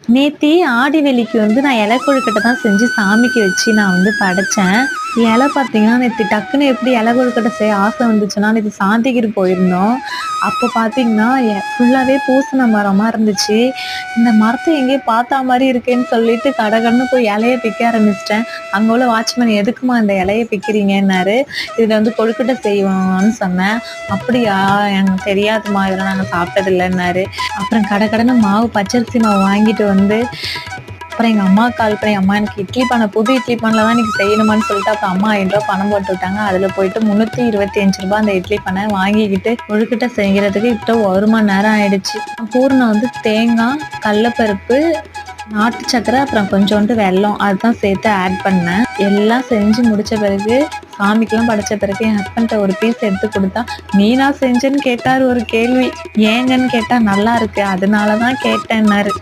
நேத்தி ஆடி வெள்ளிக்கு வந்து நான் இலை கொழுக்கட்டை தான் செஞ்சு சாமிக்கு வச்சு நான் வந்து படைச்சேன். இலை பார்த்தீங்கன்னா, நேத்து டக்குன்னு எப்படி இலை கொழுக்கட்டை செய்ய ஆசை வந்துச்சுன்னா, நேத்து சாந்திகிரி போயிருந்தோம். அப்போ பார்த்தீங்கன்னா, ஃபுல்லாவே பூசண மரமா இருந்துச்சு. இந்த மரத்த எங்கேயோ பார்த்தா மாரி இருக்கேன்னு சொல்லிட்டு கடகடன்னு போய் இலைய பிக்க ஆரம்பிச்சுட்டேன். அங்க உள்ள வாட்ச்மேன் "எதுக்கும்மா இந்த இலைய பிக்கிறீங்கன்னாரு." "இதுல வந்து கொழுக்கட்டை செய்வோம்ன்னு சொன்னேன்." "அப்படியா? எனக்கு தெரியாதும்மா. இதெல்லாம் நாங்க சாப்பிட்டதில்லன்னாரு." அப்புறம் கடகடன்னு மாவு பச்சரிசி மாவு வாங்கிட்டு வந்து அப்புறம் எங்க அம்மாவுக்கு கால் பண்ணி, "அம்மா எனக்கு இட்லி பானை புது இட்லி பானைல தான் இன்னைக்கு செய்யணுமான்னு" சொல்லிட்டு அப்புறம் அம்மா ரூ. 500 பணம் போட்டு விட்டாங்க. அதுல போயிட்டு ரூ. 325 அந்த இட்லி பானை வாங்கிக்கிட்டு கொழுக்கட்டை செய்யறதுக்கு கிட்ட 1 மணி நேரம் ஆயிடுச்சு. பூரணம் வந்து தேங்காய், கடலப்பருப்பு, நாட்டு சக்கரை, அப்புறம் கொஞ்சோண்டு வெல்லம் அதுதான் சேர்த்து ஆட் பண்ணேன். எல்லாம் செஞ்சு முடிச்ச பிறகு சாமிக்கெல்லாம் படைச்ச பிறகு என் ஹஸ்பண்ட்ட ஒரு பீஸ் எடுத்து கொடுத்தா, "நீனா செஞ்சேன்னு?" கேட்டாரு ஒரு கேள்வி. ஏங்கன்னு கேட்டா, "நல்லா இருக்கு அதனாலதான் கேட்டேன்னாரு."